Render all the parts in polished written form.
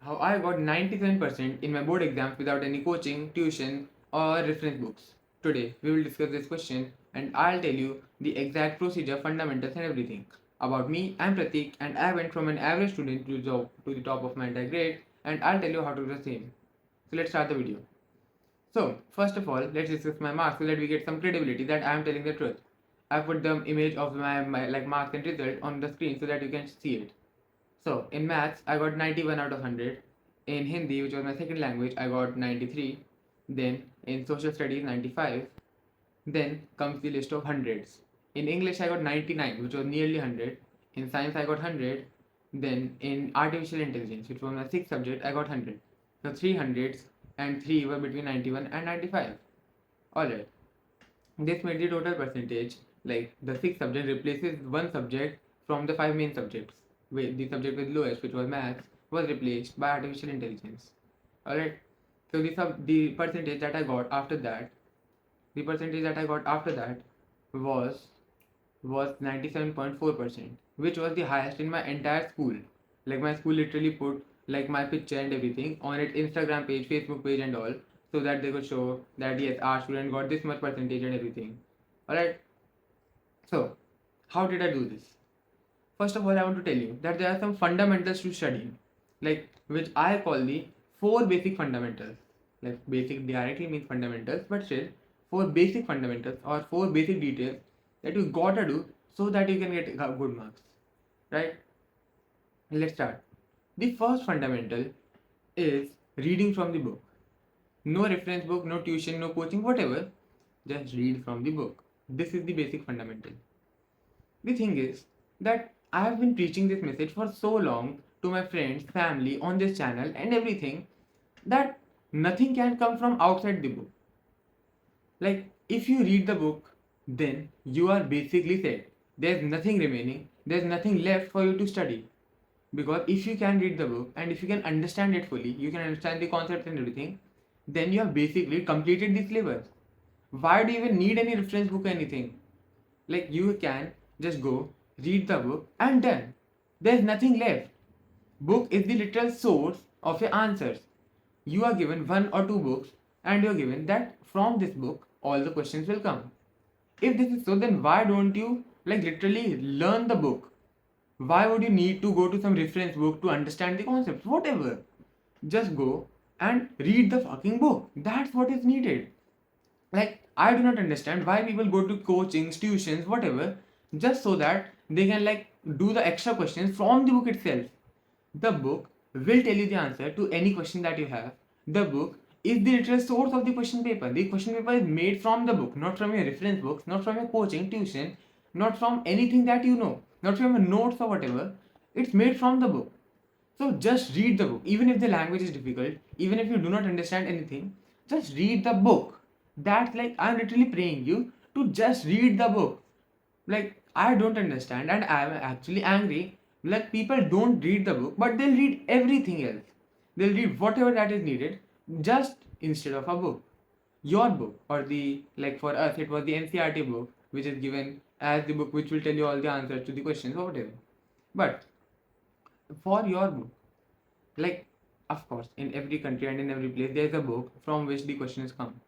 how I got 97% in my board exams without any coaching, tuition, or reference books. Today, we will discuss this question and I'll tell you the exact procedure, fundamentals, and everything. About me, I'm Pratik and I went from an average student to the top of my entire grade and I'll tell you how to do the same. So, let's start the video. So, first of all, let's discuss my marks so that we get some credibility that I am telling the truth. I put the image of my like marks and result on the screen so that you can see it. So in maths, I got 91 out of 100. In Hindi, which was my second language, I got 93. Then in social studies, 95. Then comes the list of hundreds. In English, I got 99, which was nearly 100. In science, I got 100. Then in artificial intelligence, which was my sixth subject, I got 100. So 300s and 3 were between 91 and 95. Alright. This made the total percentage, like the sixth subject replaces one subject from the five main subjects. The subject with lowest, which was maths, was replaced by artificial intelligence. Alright. So the percentage that I got after that, the percentage that I got after that was 97.4%, which was the highest in my entire school. Like my school literally put like my picture and everything on its Instagram page, Facebook page and all, so that they could show that yes, our student got this much percentage and everything. Alright. So how did I do this? First of all, I want to tell you that there are some fundamentals to study, like which I call the four basic fundamentals. Like basic directly means fundamentals, but still four basic fundamentals or four basic details that you gotta do so that you can get good marks. Right? Let's start. The first fundamental is reading from the book. No reference book, no tuition, no coaching, whatever. Just read from the book. This is the basic fundamental. The thing is that I have been preaching this message for so long to my friends, family, on this channel, and everything that nothing can come from outside the book. Like, if you read the book, then you are basically set. There's nothing remaining, there's nothing left for you to study. Because if you can read the book and if you can understand it fully, you can understand the concepts and everything, then you have basically completed the syllabus. Why do you even need any reference book or anything? Like you can just go, read the book and done. There's nothing left. Book is the literal source of your answers. You are given one or two books and you're given that from this book all the questions will come. If this is so, then why don't you like literally learn the book? Why would you need to go to some reference book to understand the concepts? Whatever. Just go and read the fucking book. That's what is needed. Like, I do not understand why people go to coachings, tuitions, whatever, just so that they can like do the extra questions from the book itself. The book will tell you the answer to any question that you have. The book is the literal source of the question paper. The question paper is made from the book, not from your reference books, not from your coaching, tuition, not from anything that you know, not from your notes or whatever. It's made from the book. So just read the book. Even if the language is difficult, even if you do not understand anything, just read the book. That's like I'm literally praying you to just read the book. Like I don't understand and I'm actually angry. Like people don't read the book, but they'll read everything else. They'll read whatever that is needed just instead of a book. Your book or the like for us it was the NCRT book which is given as the book which will tell you all the answers to the questions or whatever. But for your book, like of course in every country and in every place there is a book from which the questions come.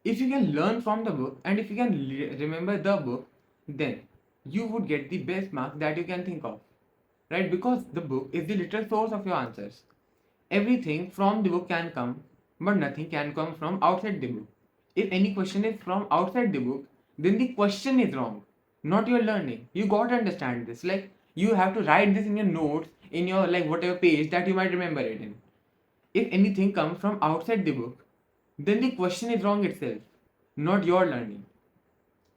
If you can learn from the book and if you can remember the book, then you would get the best marks that you can think of, right? Because the book is the literal source of your answers. Everything from the book can come, but nothing can come from outside the book. If any question is from outside the book, then the question is wrong, not your learning. You got to understand this. Like you have to write this in your notes, in your like whatever page that you might remember it in. If anything comes from outside the book, then the question is wrong itself, not your learning.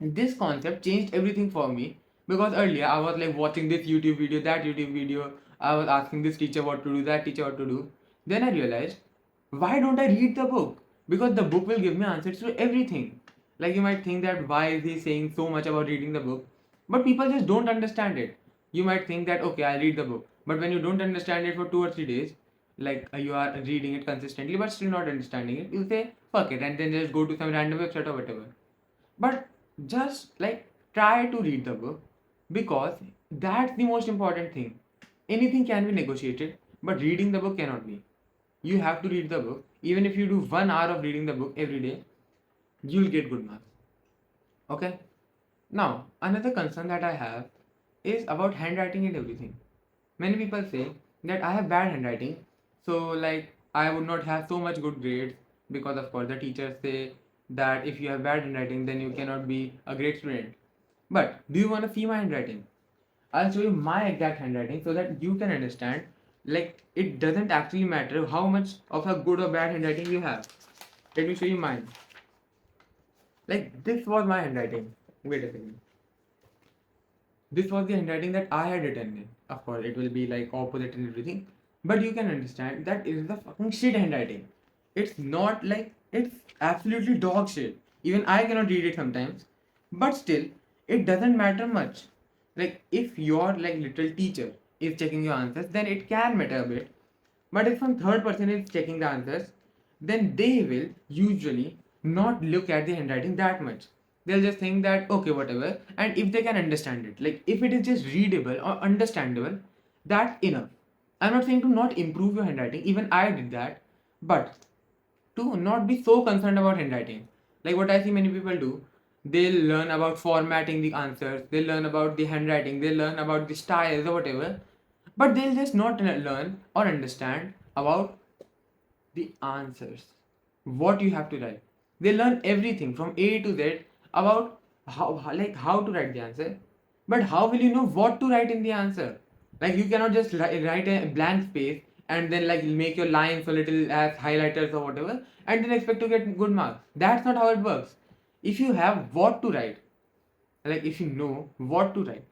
This concept changed everything for me because earlier I was like watching this YouTube video, that YouTube video, I was asking this teacher what to do, that teacher what to do. Then I realized, why don't I read the book? Because the book will give me answers to everything. Like you might think that why is he saying so much about reading the book? But people just don't understand it. You might think that okay, I'll read the book. But when you don't understand it for 2 or 3 days, like you are reading it consistently but still not understanding it, you say fuck it and then just go to some random website or whatever. But just like try to read the book because that's the most important thing. Anything can be negotiated, but reading the book cannot be. You have to read the book. Even if you do 1 hour of reading the book every day, you'll get good marks. Okay? Now, another concern that I have is about handwriting and everything. Many people say that I have bad handwriting, so like I would not have so much good grades because of course the teachers say that if you have bad handwriting then you cannot be a great student. But do you want to see my handwriting? I'll show you my exact handwriting so that you can understand like it doesn't actually matter how much of a good or bad handwriting you have. Let me show you mine. Like this was my handwriting. Wait a second. This was the handwriting that I had written in. Of course, it will be like opposite and everything. But you can understand that is the fucking shit handwriting. It's not like it's absolutely dog shit. Even I cannot read it sometimes. But still, it doesn't matter much. Like if your like little teacher is checking your answers, then it can matter a bit. But if some third person is checking the answers, then they will usually not look at the handwriting that much. They'll just think that okay, whatever, and if they can understand it, like if it is just readable or understandable, that's enough. I'm not saying to not improve your handwriting, even I did that, but to not be so concerned about handwriting. Like what I see many people do, they'll learn about formatting the answers, they'll learn about the handwriting, they'll learn about the styles or whatever, but they'll just not learn or understand about the answers. What you have to write. They learn everything from A to Z about how to write the answer. But how will you know what to write in the answer? Like you cannot just write a blank space and then like make your lines a little as highlighters or whatever and then expect to get good marks. That's not how it works. If you have what to write, like if you know what to write,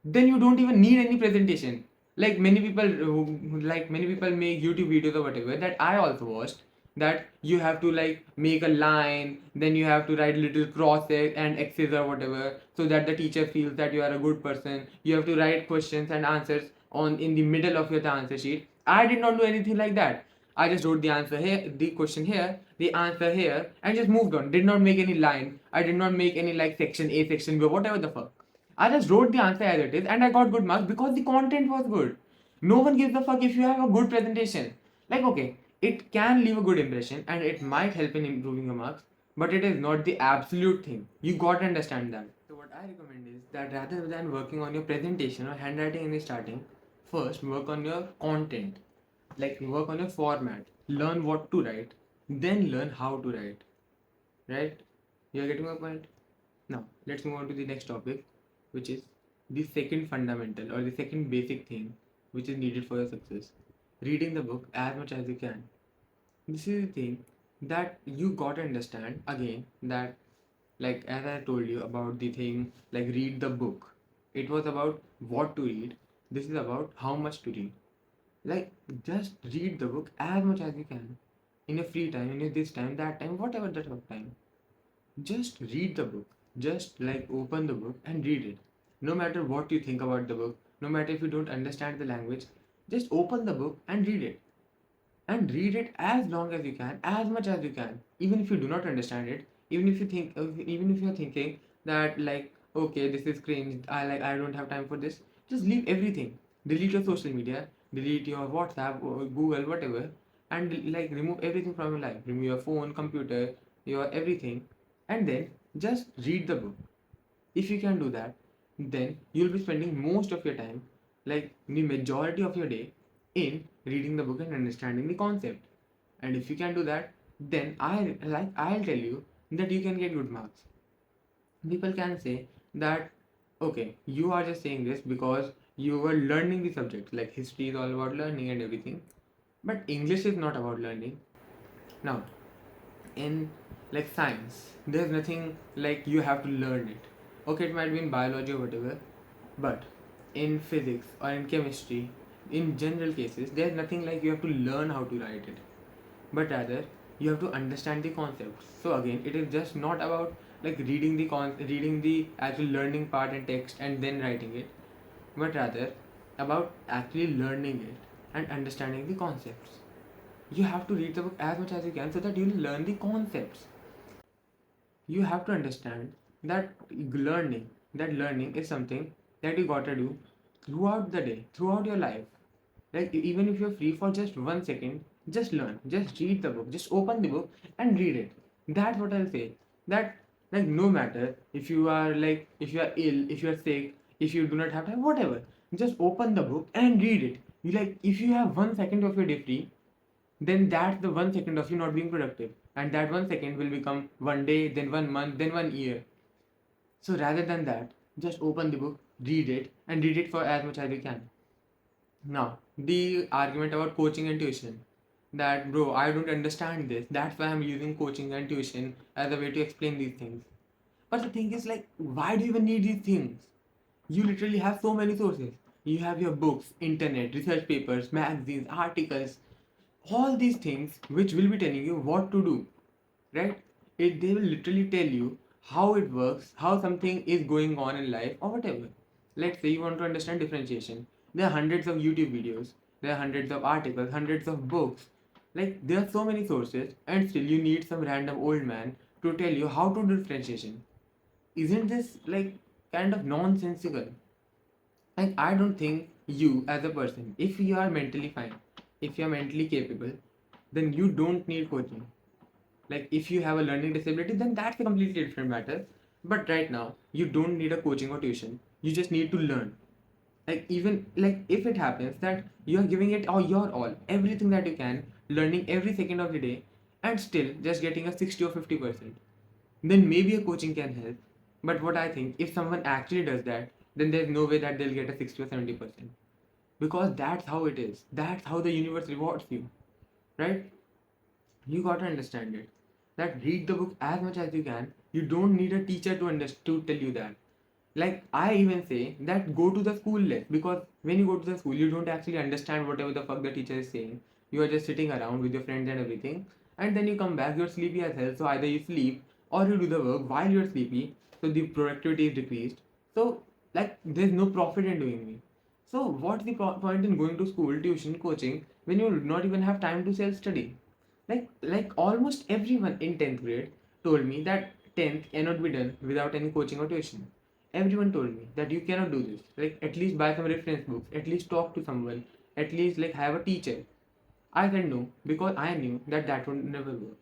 then you don't even need any presentation. Like many people make YouTube videos or whatever that I also watched, that you have to like make a line, then you have to write little crosses and x's or whatever so that the teacher feels that you are a good person. You have to write questions and answers on in the middle of your answer sheet. I did not do anything like that. I just wrote the answer here, the question here, the answer here, and just moved on. Did not make any line. I did not make any like section A, section B, whatever the fuck. I just wrote the answer as it is and I got good marks because the content was good. No one gives a fuck if you have a good presentation. Like, okay, it can leave a good impression and it might help in improving your marks, but it is not the absolute thing. You got to understand that. So, what I recommend is that rather than working on your presentation or handwriting in the starting, first work on your content. Like, work on your format. Learn what to write, then learn how to write. Right? You're getting my point? Now, let's move on to the next topic, which is the second fundamental or the second basic thing which is needed for your success. Reading the book as much as you can. This is the thing that you gotta understand again that, like, as I told you about the thing, like, read the book. It was about what to read. This is about how much to read. Like, just read the book as much as you can in your free time, in your this time, that time, whatever that time. Just read the book. Just like open the book and read it. No matter what you think about the book, no matter if you don't understand the language, just open the book and read it. And read it as long as you can, as much as you can. Even if you do not understand it, even if you're thinking that like, okay, this is cringe, I don't have time for this, just leave everything. Delete your social media, delete your WhatsApp or Google, whatever, and like remove everything from your life. Remove your phone, computer, your everything, and then just read the book. If you can do that, then you'll be spending most of your time, like the majority of your day, in reading the book and understanding the concept. And if you can do that, then I'll tell you that you can get good marks. People can say that okay, you are just saying this because you were learning the subject. Like history is all about learning and everything, but English is not about learning. Now, in like science, there's nothing like you have to learn it. Okay, it might be in biology or whatever, but in physics or in chemistry, in general cases, there's nothing like you have to learn how to write it, but rather you have to understand the concept. So again, it is just not about like reading the actual learning part and text and then writing it, but rather about actually learning it and understanding the concepts. You have to read the book as much as you can so that you learn the concepts. You have to understand that learning is something that you gotta do throughout the day, throughout your life. Like even if you're free for just 1 second, just learn, just read the book, just open the book and read it. That's what I'll say. That, like, no matter if you are like, if you are ill, if you are sick, if you do not have time, whatever, just open the book and read it. You, like, if you have 1 second of your day free, then that's the 1 second of you not being productive, and that 1 second will become 1 day, then 1 month, then 1 year. So rather than that, just open the book, read it, and read it for as much as you can. Now, the argument about coaching and tuition, that bro, I don't understand this. That's why I'm using coaching and tuition as a way to explain these things. But the thing is, like, why do you even need these things? You literally have so many sources. You have your books, internet, research papers, magazines, articles, all these things which will be telling you what to do, right? They will literally tell you how it works, how something is going on in life, or whatever. Let's say you want to understand differentiation. There are hundreds of YouTube videos, there are hundreds of articles, hundreds of books. Like, there are so many sources, and still you need some random old man to tell you how to do differentiation. Isn't this like kind of nonsensical? Like, I don't think you as a person, if you are mentally fine, if you are mentally capable, then you don't need coaching. Like, if you have a learning disability, then that's a completely different matter. But right now, you don't need a coaching or tuition. You just need to learn. Like, even like if it happens that you are giving it all your all, everything that you can, learning every second of the day, and still just getting a 60 or 50%, then maybe a coaching can help. But what I think, if someone actually does that, then there's no way that they'll get a 60 or 70%. Because that's how it is. That's how the universe rewards you. Right? You gotta understand it. That read the book as much as you can. You don't need a teacher to tell you that. Like, I even say that go to the school less, because when you go to the school, you don't actually understand whatever the fuck the teacher is saying. You are just sitting around with your friends and everything, and then you come back, you're sleepy as hell. So either you sleep or you do the work while you're sleepy. So the productivity is decreased. So, like, there's no profit in doing it. So what's the point in going to school, tuition, coaching when you not even have time to self study? Like almost everyone in 10th grade told me that 10th cannot be done without any coaching or tuition. Everyone told me that you cannot do this. Like, at least buy some reference books, at least talk to someone, at least like have a teacher. I said no, because I knew that that would never work.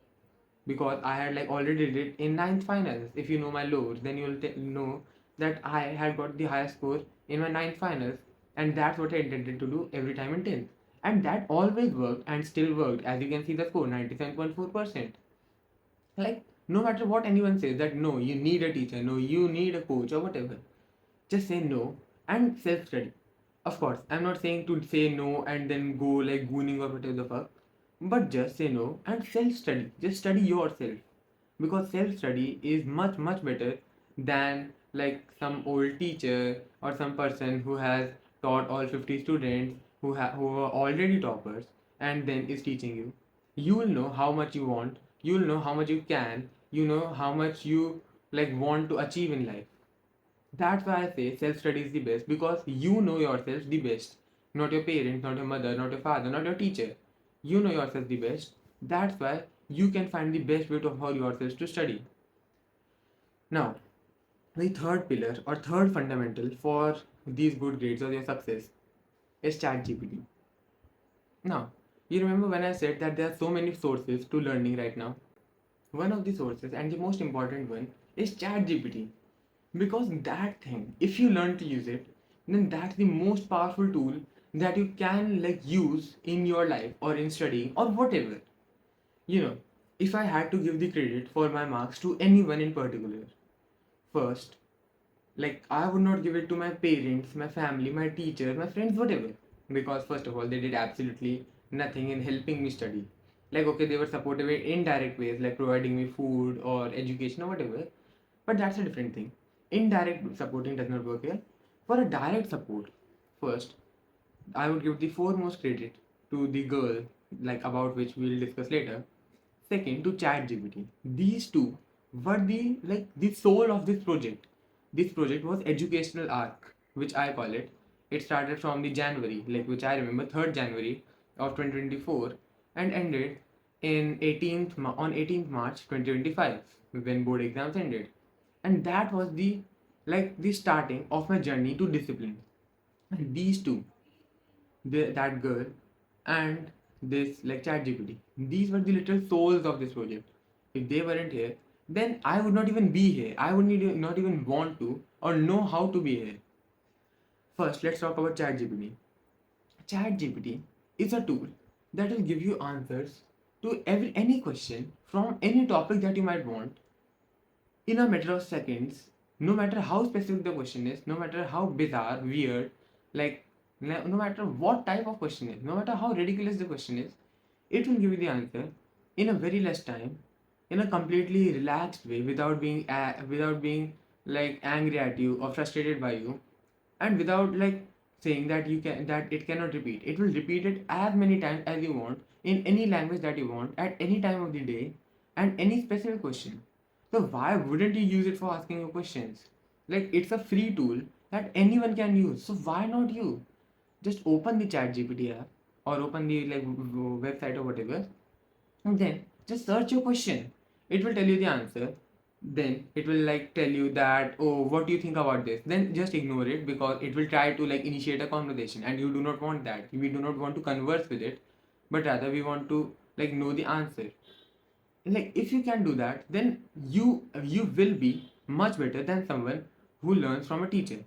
Because I had like already did it in ninth finals. If you know my lores, then you'll know that I had got the highest score in my ninth finals, and that's what I intended to do every time in 10th. And that always worked and still worked. As you can see, the score 97.4%. Like, no matter what anyone says, that no, you need a teacher, no, you need a coach, or whatever, just say no and self study. Of course, I'm not saying to say no and then go like gooning or whatever the fuck, but just say no and self study. Just study yourself, because self study is much much better than like some old teacher or some person who has taught all 50 students who are already toppers and then is teaching you. You will know how much you want, you will know how much you can, you know how much you like want to achieve in life. That's why I say self study is the best, because you know yourself the best. Not your parents, not your mother, not your father, not your teacher. You know yourself the best. That's why you can find the best way to how yourself to study. Now, the third pillar or third fundamental for these good grades or your success is ChatGPT. Now, you remember when I said that there are so many sources to learning right now? One of the sources, and the most important one, is ChatGPT. Because that thing, if you learn to use it, then that's the most powerful tool that you can like use in your life or in studying or whatever. You know, if I had to give the credit for my marks to anyone in particular, first, like, I would not give it to my parents, my family, my teachers, my friends, whatever. Because first of all, they did absolutely nothing in helping me study. Like, okay, they were supportive in indirect ways, like providing me food or education or whatever. But that's a different thing. Indirect supporting does not work here. For a direct support, first, I would give the foremost credit to the girl, like about which we'll discuss later. Second, to ChatGPT. These two were the like the soul of this project. This project was educational arc, which I call it. It started from the January, like which I remember, 3rd January of 2024, and ended in 18th March 2025 when board exams ended. And that was the starting of my journey to discipline. And these two, that girl and this like ChatGPT. These were the literal souls of this project. If they weren't here, then I would not even be here. I would not even want to or know how to be here. First, let's talk about ChatGPT. ChatGPT is a tool that will give you answers to any question from any topic that you might want in a matter of seconds, no matter how specific the question is, no matter how bizarre, weird, like no matter what type of question is, no matter how ridiculous the question is, it will give you the answer in a very less time, in a completely relaxed way, without being like angry at you or frustrated by you, and without like saying that it cannot repeat. It will repeat it as many times as you want in any language that you want at any time of the day and any specific question. So why wouldn't you use it for asking your questions? Like it's a free tool that anyone can use. So why not you? Just open the chat GPT app or open the like website or whatever, and then just search your question. It will tell you the answer. Then it will like tell you that, oh, what do you think about this? Then just ignore it because it will try to like initiate a conversation, and you do not want that. We do not want to converse with it, but rather we want to like know the answer. Like if you can do that, then you will be much better than someone who learns from a teacher.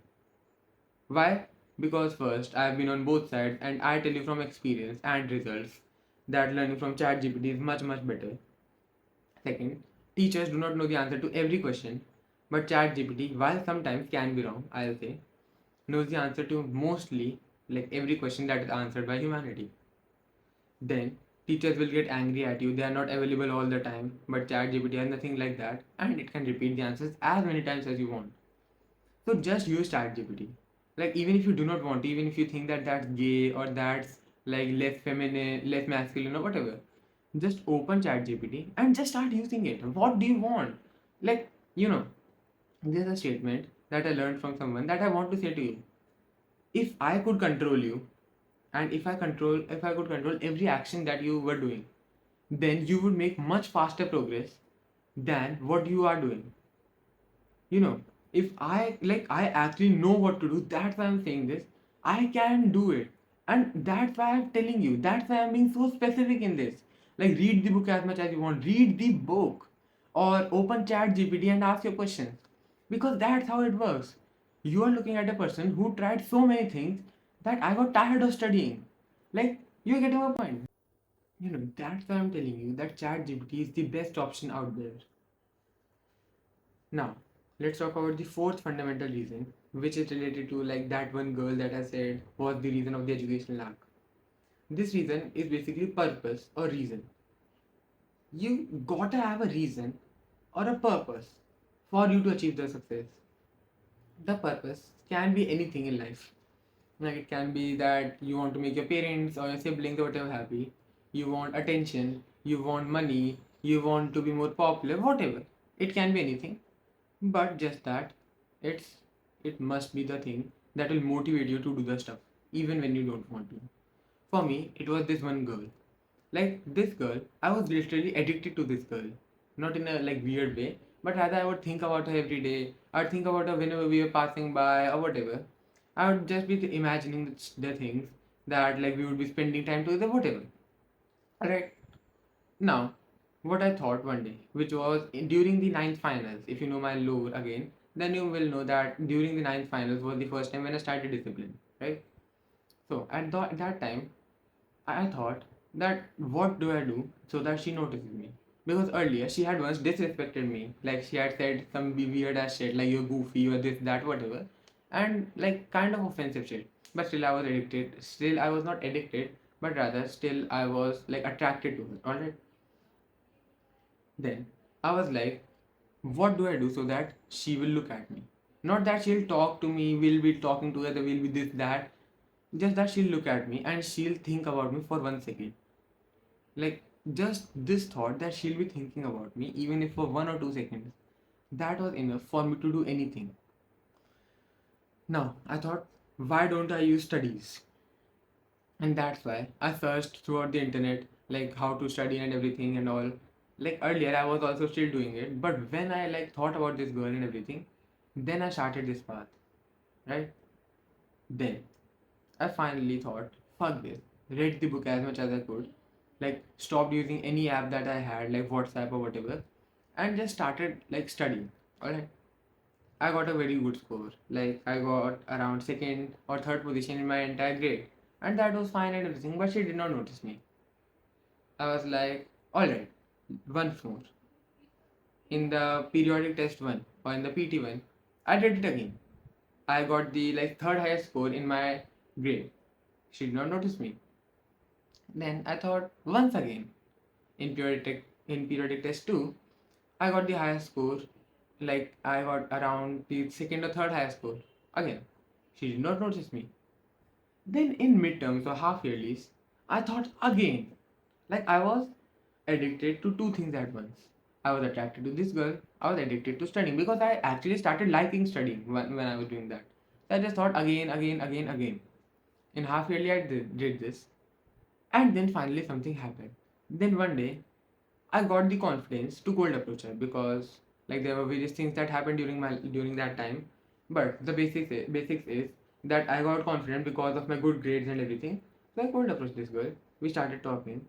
Why? Because first, I have been on both sides and I tell you from experience and results that learning from ChatGPT is much much better. Second, teachers do not know the answer to every question, but ChatGPT, while sometimes can be wrong, I'll say, knows the answer to mostly like every question that is answered by humanity. Then teachers will get angry at you. They are not available all the time, but ChatGPT has nothing like that, and it can repeat the answers as many times as you want. So just use ChatGPT. Like even if you do not want to, even if you think that that's gay or that's like less feminine, less masculine or whatever, just open ChatGPT and just start using it. What do you want? Like you know, there's a statement that I learned from someone that I want to say to you. If I could control you, and if I could control every action that you were doing, then you would make much faster progress than what you are doing. You know, if I actually know what to do, that's why I'm saying this. I can do it, and that's why I'm telling you. That's why I'm being so specific in this. Like read the book as much as you want. Read the book, or open Chat GPT and ask your questions, because that's how it works. You are looking at a person who tried so many things that I got tired of studying. Like you're getting my point. That's why I'm telling you that Chat GPT is the best option out there. Now, let's talk about the fourth fundamental reason, which is related to like that one girl that I said was the reason of the educational lack. This reason is basically purpose or reason. You gotta have a reason or a purpose for you to achieve the success. The purpose can be anything in life. Like it can be that you want to make your parents or your siblings or whatever happy. You want attention, you want money, you want to be more popular, whatever. It can be anything. But just that, it's it must be the thing that will motivate you to do the stuff, even when you don't want to. For me, it was this one girl. Like this girl, I was literally addicted to this girl. Not in a like weird way, but rather I would think about her every day. I'd think about her whenever we were passing by or whatever. I would just be imagining the things that like we would be spending time together, whatever. Alright. Now, what I thought one day, which was during the ninth finals, if you know my lore again, then you will know that during the ninth finals was the first time when I started discipline, right? So at that time, I thought that what do I do so that she notices me? Because earlier she had once disrespected me, like she had said some weird ass shit, like you're goofy or this, that, whatever, and like kind of offensive shit. But still, I was addicted. Still, I was not addicted, but rather still I was like attracted to her. Alright. Then I was like, what do I do so that she will look at me? Not that she'll talk to me, we'll be talking together, we'll be this, that. Just that she'll look at me and she'll think about me for 1 second. Like, just this thought that she'll be thinking about me, even if for 1 or 2 seconds. That was enough for me to do anything. Now, I thought, why don't I use studies? And that's why I searched throughout the internet, like how to study and everything and all. Like earlier, I was also still doing it, but when I like thought about this girl and everything, then I started this path, right? Then I finally thought, fuck this. Read the book as much as I could. Like stopped using any app that I had, like WhatsApp or whatever, and just started like studying. Alright. I got a very good score. Like I got around second or third position in my entire grade. And that was fine and everything, but she did not notice me. I was like, alright, once more. In the periodic test one or in the PT one, I did it again. I got the like third highest score in my grade. She did not notice me. Then I thought once again in periodic test 2, I got the highest score. Like I got around the second or third highest score. Again, she did not notice me. Then in midterms or half yearlies, I thought again. Like I was addicted to two things at once. I was attracted to this girl. I was addicted to studying because I actually started liking studying when I was doing that. So I just thought again. In half yearly, I did this. And then finally something happened. Then one day, I got the confidence to cold approach her because like there were various things that happened during that time. But the basics is that I got confident because of my good grades and everything. So I cold approached this girl. We started talking,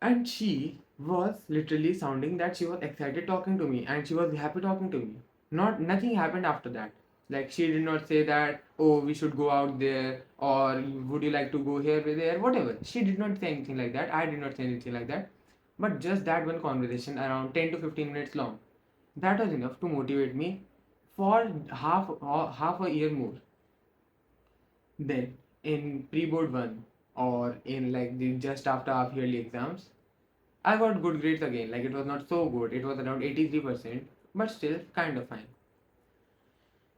and she was literally sounding that she was excited talking to me and she was happy talking to me. Not nothing happened after that. Like she did not say that, oh, we should go out there or would you like to go here or there, whatever. She did not say anything like that. I did not say anything like that. But just that one conversation around 10 to 15 minutes long, that was enough to motivate me for half a year more. Then in pre-board one or in like the just after half yearly exams, I got good grades again. Like it was not so good. It was around 83%, but still kind of fine.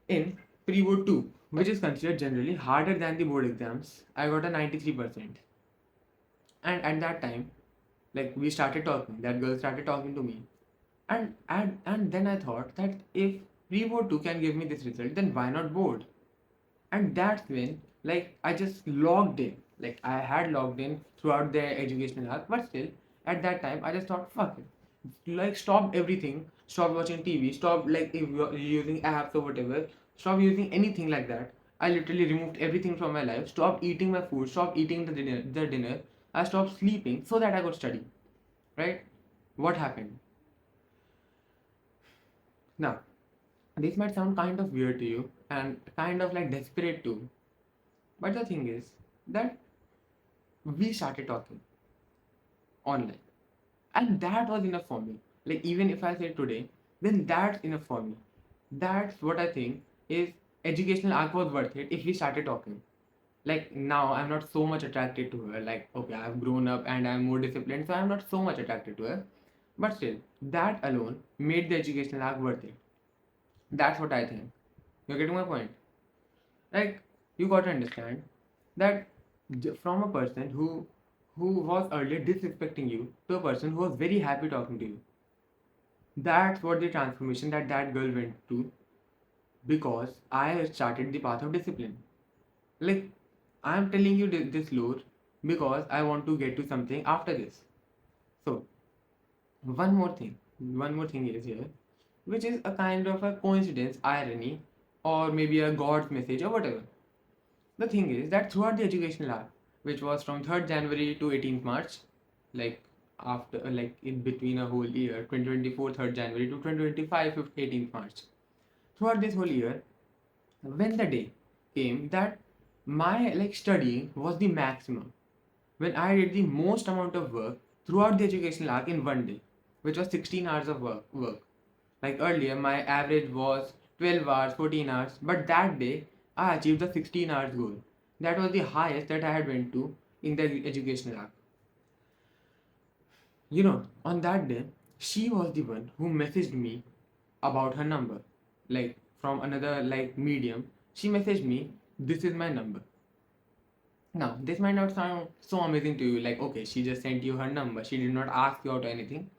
In pre-board 2, which is considered generally harder than the board exams, I got a 93%. And at that time, like we started talking, that girl started talking to me. And then I thought that if pre-board 2 can give me this result, then why not board? And that's when like I just logged in. Like I had logged in throughout the educational arc, but still at that time I just thought fuck it, like stop everything, stop watching TV, stop like if you're using apps or whatever, stop using anything like that. I literally removed everything from my life, stopped eating my food, stopped eating the dinner. I stopped sleeping so that I could study, right? What happened now? This might sound kind of weird to you and kind of like desperate too, but the thing is that we started talking online, and that was enough for me. Like even if I say today, then that's enough for me. That's what I think is educational arc was worth it if we started talking. Like now I'm not so much attracted to her. Like okay, I've grown up and I'm more disciplined, so I'm not so much attracted to her. But still, that alone made the educational arc worth it. That's what I think. You're getting my point? Like you got to understand that from a person who was earlier disrespecting you to a person who was very happy talking to you, that's what the transformation that girl went to, because I started the path of discipline. Like I'm telling you this lore because I want to get to something after this. So one more thing is here, which is a kind of a coincidence, irony, or maybe a god's message or whatever. The thing is that throughout the educational arc, which was from 3rd January to 18th March, like after like in between a whole year, 2024 3rd January to 2025 18th March, throughout this whole year, when the day came that my like studying was the maximum, when I did the most amount of work throughout the educational arc in one day, which was 16 hours of work. Like earlier, my average was 12 hours, 14 hours, but that day I achieved the 16 hours goal. That was the highest that I had went to in the educational arc. On that day, she was the one who messaged me about her number. Like from another like medium, she messaged me, this is my number. Now, this might not sound so amazing to you, like okay, she just sent you her number, she did not ask you out or anything.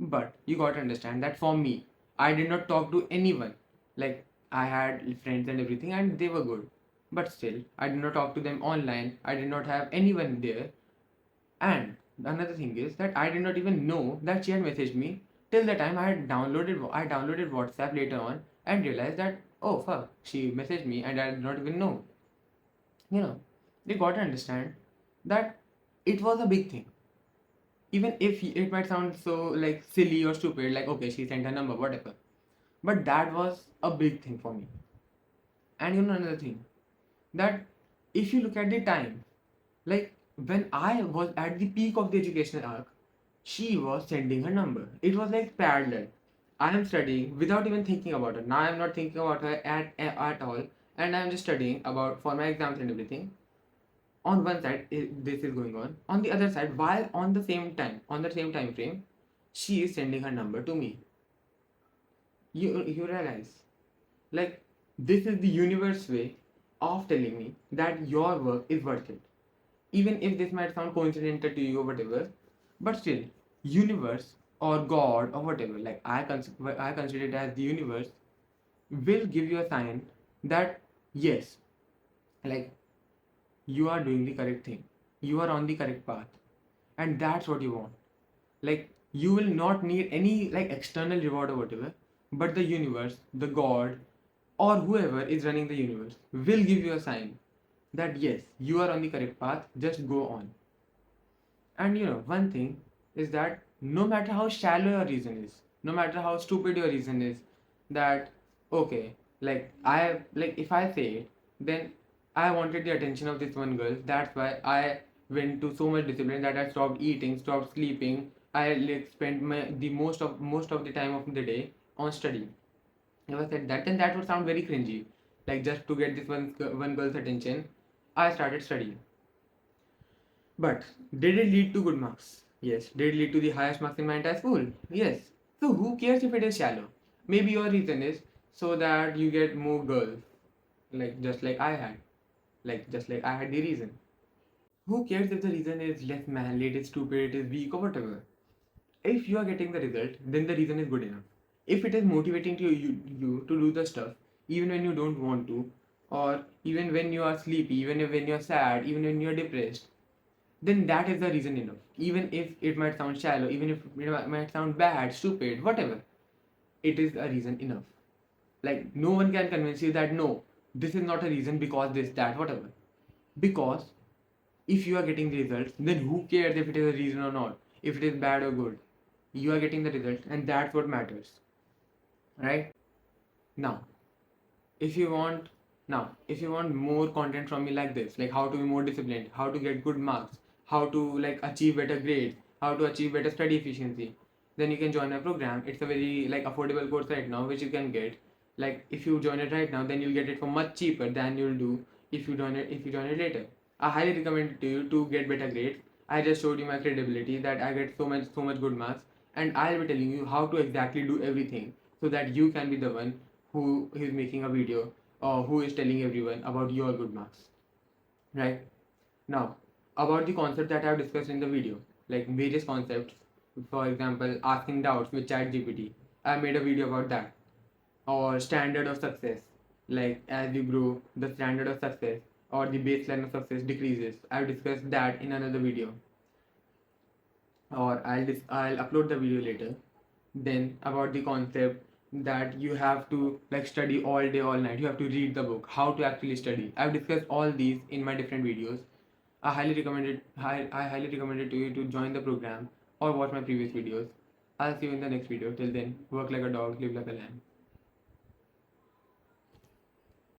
But you got to understand that for me, I did not talk to anyone. Like, I had friends and everything, and they were good. But still, I did not talk to them online. I did not have anyone there. And another thing is that I did not even know that she had messaged me till the time I downloaded WhatsApp later on and realized that, oh fuck, she messaged me and I did not even know. You know. they got to understand that it was a big thing. Even if it might sound so like silly or stupid, like okay, she sent her number, whatever. But that was a big thing for me. And you know another thing, that if you look at the time, like when I was at the peak of the educational arc, she was sending her number. It was like parallel. I am studying without even thinking about her. Now I am not thinking about her at all, and I am just studying about for my exams and everything. On one side, this is going on. On the other side, while on the same time frame, she is sending her number to me. You realize, like, this is the universe way of telling me that your work is worth it. Even if this might sound coincidental to you or whatever, but still, universe or God or whatever, like I consider it as the universe, will give you a sign that yes, like you are doing the correct thing, you are on the correct path, and that's what you want. Like you will not need any like external reward or whatever, but the universe, the God, or whoever is running the universe will give you a sign that yes, you are on the correct path, just go on. And you know, one thing is that no matter how shallow your reason is, no matter how stupid your reason is, that okay, like if I say it, then I wanted the attention of this one girl. That's why I went to so much discipline that I stopped eating, stopped sleeping. I like spent the most of the time of the day on studying. If I said that, then that would sound very cringy. Like just to get this one girl's attention, I started studying. But did it lead to good marks? Yes. Did it lead to the highest marks in my entire school? Yes. So who cares if it is shallow? Maybe your reason is so that you get more girls, like just like I had, like just like I had the reason. Who cares if the reason is less manly, it is stupid, it is weak, or whatever? If you are getting the result, then the reason is good enough. If it is motivating to you to do the stuff, even when you don't want to, or even when you are sleepy, even when you are sad, even when you are depressed, then that is the reason enough. Even if it might sound shallow, even if it might sound bad, stupid, whatever, it is a reason enough. Like, no one can convince you that no, this is not a reason because this, that, whatever. Because if you are getting the results, then who cares if it is a reason or not, if it is bad or good? You are getting the results, and that's what matters, right? Now, if you want if you want more content from me like this, like how to be more disciplined, how to get good marks, how to like achieve better grades, how to achieve better study efficiency, then you can join my program. It's a very like affordable course right now which you can get. Like if you join it right now, then you'll get it for much cheaper than you'll do if you join it later. I highly recommend it to you to get better grades. I just showed you my credibility that I get so much good marks, and I'll be telling you how to exactly do everything so that you can be the one who is making a video or who is telling everyone about your good marks, right? Now, about the concept that I have discussed in the video, like various concepts, for example, asking doubts with ChatGPT. I made a video about that. Or standard of success, like as you grow, the standard of success or the baseline of success decreases. I've discussed that in another video, or I'll upload the video later. Then about the concept that you have to like study all day all night, you have to read the book, how to actually study. I've discussed all these in my different videos. I highly recommend it to you to join the program or watch my previous videos. I'll see you in the next video. Till then, work like a dog, live like a lamb.